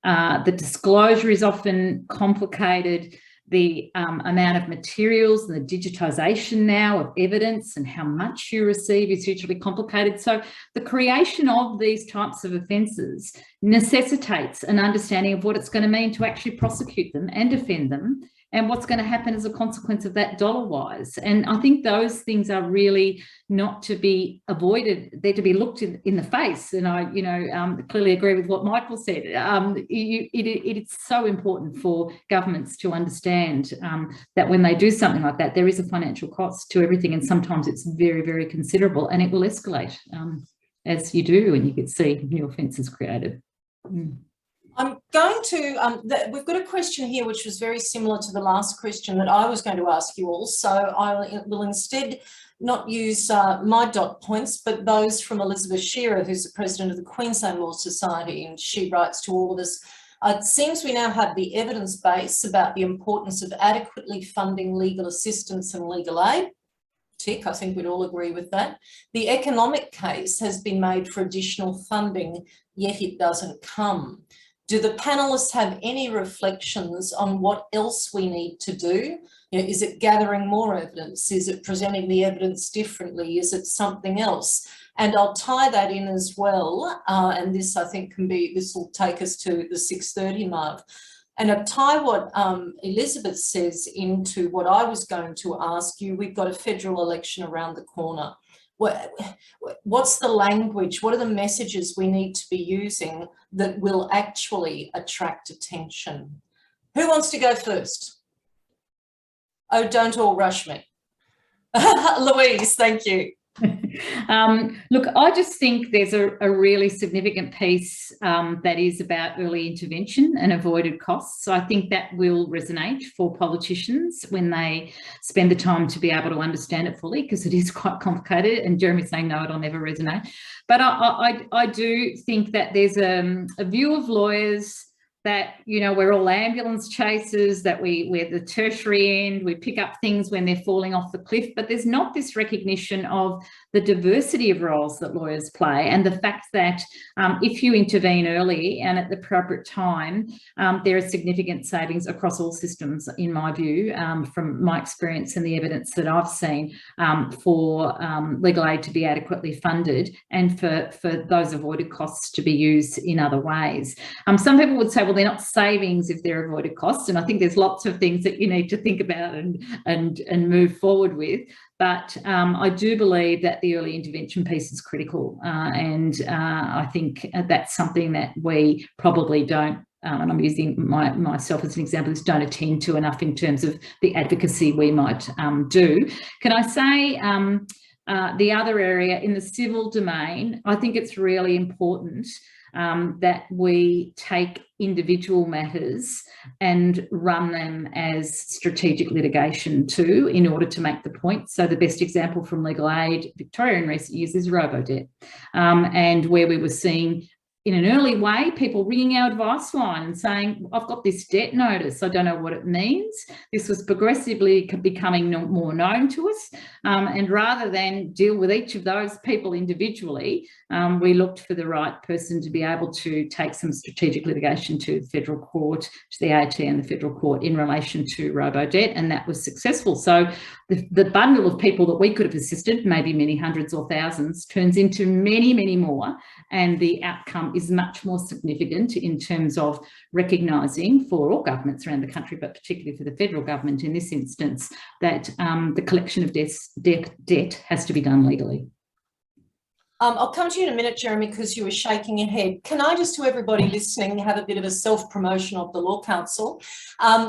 The disclosure is often complicated. The amount of materials and the digitisation now of evidence and how much you receive is hugely complicated. So the creation of these types of offences necessitates an understanding of what it's going to mean to actually prosecute them and defend them, and what's going to happen as a consequence of that dollar-wise. And I think those things are really not to be avoided. They're to be looked in the face. And I, you know, clearly agree with what Michael said. It's so important for governments to understand that when they do something like that, there is a financial cost to everything, and sometimes it's very, very considerable, and it will escalate as you do when you could see new offences created. I'm going to, we've got a question here which was very similar to the last question that I was going to ask you all. So I will instead not use my dot points, but those from Elizabeth Shearer, who's the president of the Queensland Law Society, and she writes to all of us. It seems we now have the evidence base about the importance of adequately funding legal assistance and legal aid. Tick, I think we'd all agree with that. The economic case has been made for additional funding, yet it doesn't come. Do the panellists have any reflections on what else we need to do? You know, is it gathering more evidence? Is it presenting the evidence differently? Is it something else? And I'll tie that in as well. And this, I think, this will take us to the 6:30 mark. And I'll tie what Elizabeth says into what I was going to ask you. We've got a federal election around the corner. What's the language? What are the messages we need to be using that will actually attract attention? Who wants to go first? Oh, don't all rush me. Louise, thank you. Look, I just think there's a really significant piece that is about early intervention and avoided costs. So I think that will resonate for politicians when they spend the time to be able to understand it fully, because it is quite complicated. And Jeremy's saying, no, it'll never resonate. But I do think that there's a view of lawyers that, you know, we're all ambulance chasers, that we're the tertiary end, we pick up things when they're falling off the cliff, but there's not this recognition of the diversity of roles that lawyers play, and the fact that if you intervene early and at the appropriate time, there are significant savings across all systems, in my view, from my experience and the evidence that I've seen, for legal aid to be adequately funded and for those avoided costs to be used in other ways. Some people would say, well, they're not savings if they're avoided costs, and I think there's lots of things that you need to think about and move forward with. But I do believe that the early intervention piece is critical, and I think that's something that we probably don't, and I'm using myself as an example, just don't attend to enough in terms of the advocacy we might do. Can I say the other area in the civil domain, I think it's really important that we take individual matters and run them as strategic litigation too, in order to make the point. So the best example from legal aid Victoria in recent years is robo-debt, and where we were seeing in an early way people ringing our advice line and saying, I've got this debt notice, I don't know what it means. This was progressively becoming more known to us, and rather than deal with each of those people individually, we looked for the right person to be able to take some strategic litigation to the federal court, to the AT and the federal court in relation to robo-debt, and that was successful. So the bundle of people that we could have assisted, maybe many hundreds or thousands, turns into many, many more, and the outcome is much more significant in terms of recognising for all governments around the country, but particularly for the federal government in this instance, that the collection of debt has to be done legally. I'll come to you in a minute, Jeremy, because you were shaking your head. Can I just, to everybody listening, have a bit of a self-promotion of the Law Council?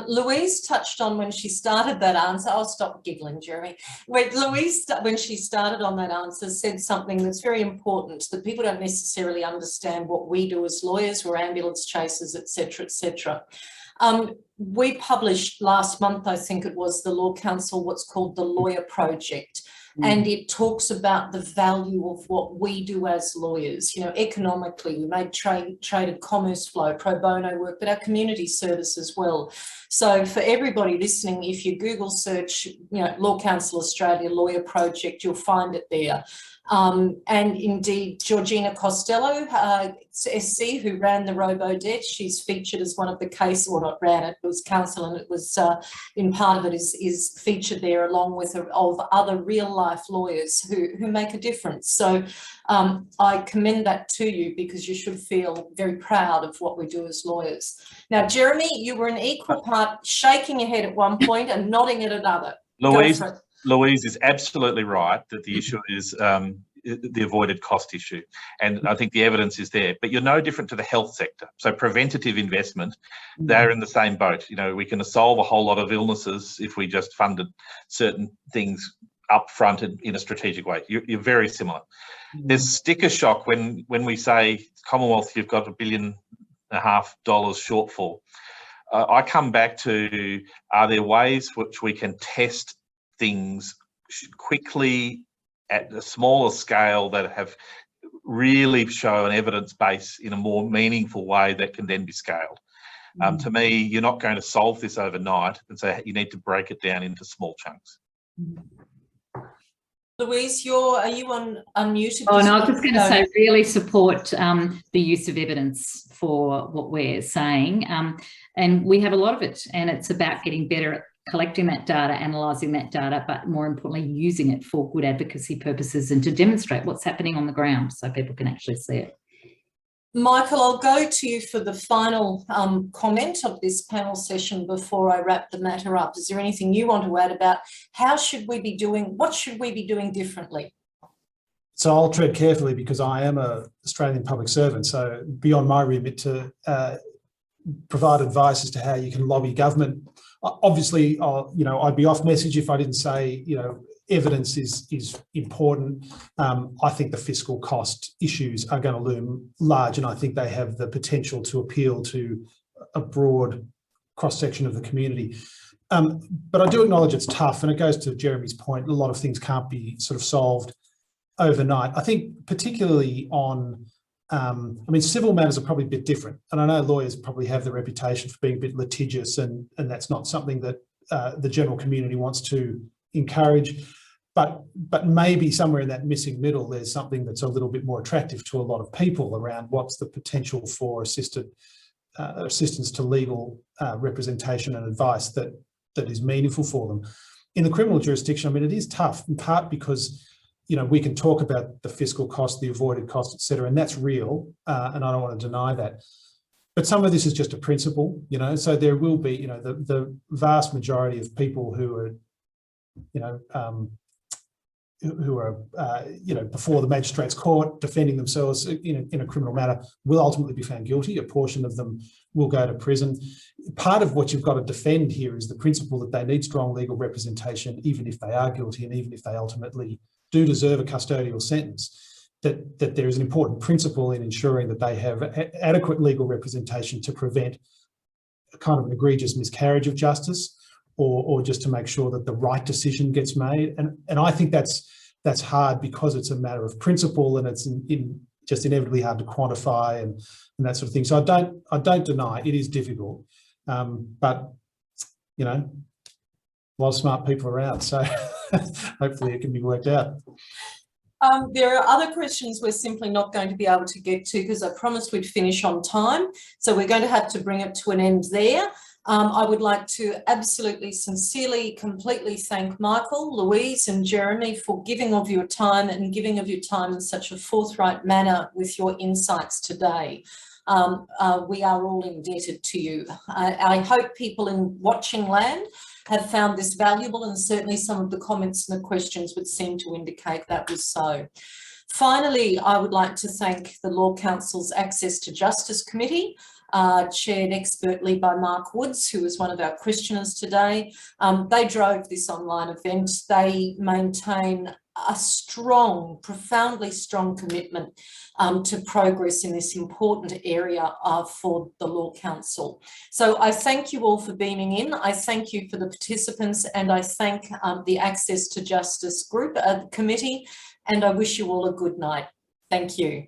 Louise touched on when she started that answer. I'll stop giggling, Jeremy. Louise, when she started on that answer, said something that's very important, that people don't necessarily understand what we do as lawyers. We're ambulance chasers, et cetera, et cetera. We published last month, I think it was, the Law Council, what's called the Lawyer Project. And it talks about the value of what we do as lawyers. You know, economically, we made traded commerce flow, pro bono work, but our community service as well. So for everybody listening, if you Google search, you know, Law Council Australia Lawyer Project, you'll find it there. And indeed, Georgina Costello, SC, who ran the robo-debt, she's featured as one of the cases, or not ran it, was counsel, and it was, in part of it is featured there along with of other real-life lawyers who make a difference. So I commend that to you, because you should feel very proud of what we do as lawyers. Now, Jeremy, you were an equal part shaking your head at one point and nodding at another. Louise is absolutely right that the issue is the avoided cost issue. And I think the evidence is there. But you're no different to the health sector. So preventative investment, they're in the same boat. You know, we can solve a whole lot of illnesses if we just funded certain things upfront in a strategic way. You're very similar. There's sticker shock when we say, Commonwealth, you've got $1.5 billion shortfall. I come back to, are there ways which we can test things quickly at a smaller scale that have really shown evidence base in a more meaningful way that can then be scaled? To me, you're not going to solve this overnight, and so you need to break it down into small chunks. Louise, are you unmuted? Oh, no, I was just going to say, really support the use of evidence for what we're saying. And we have a lot of it, and it's about getting better at collecting that data, analysing that data, but more importantly, using it for good advocacy purposes and to demonstrate what's happening on the ground so people can actually see it. Michael, I'll go to you for the final comment of this panel session before I wrap the matter up. Is there anything you want to add about what should we be doing differently? So I'll tread carefully, because I am an Australian public servant, so beyond my remit to provide advice as to how you can lobby government. Obviously, I'd be off message if I didn't say, evidence is important. I think the fiscal cost issues are going to loom large, and I think they have the potential to appeal to a broad cross-section of the community. But I do acknowledge it's tough, and it goes to Jeremy's point, a lot of things can't be sort of solved overnight. I think particularly on civil matters are probably a bit different, and I know lawyers probably have the reputation for being a bit litigious, and that's not something that the general community wants to encourage. But maybe somewhere in that missing middle, there's something that's a little bit more attractive to a lot of people around what's the potential for assistance to legal representation and advice that is meaningful for them. In the criminal jurisdiction, it is tough, in part because we can talk about the fiscal cost, the avoided cost, et cetera, and that's real, and I don't want to deny that. But some of this is just a principle, so there will be, the vast majority of people who are, before the magistrate's court defending themselves in a criminal matter will ultimately be found guilty. A portion of them will go to prison. Part of what you've got to defend here is the principle that they need strong legal representation, even if they are guilty and even if they ultimately do deserve a custodial sentence. that there is an important principle in ensuring that they have adequate legal representation to prevent a kind of an egregious miscarriage of justice, or just to make sure that the right decision gets made. And I think that's hard because it's a matter of principle, and it's just inevitably hard to quantify and that sort of thing. So I don't deny it is difficult, but you know, a lot of smart people around, so hopefully it can be worked out. There are other questions we're simply not going to be able to get to because I promised we'd finish on time. So we're going to have to bring it to an end there. I would like to absolutely, sincerely, completely thank Michael, Louise and Jeremy for giving of your time and giving of your time in such a forthright manner with your insights today. We are all indebted to you. I hope people in watching land have found this valuable, and certainly some of the comments and the questions would seem to indicate that was so. Finally, I would like to thank the Law Council's Access to Justice Committee, chaired expertly by Mark Woods, who was one of our questioners today. They drove this online event. They maintain a strong, profoundly strong commitment to progress in this important area for the Law Council. So I thank you all for beaming in. I thank you for the participants, and I thank the Access to Justice Group Committee, and I wish you all a good night. Thank you.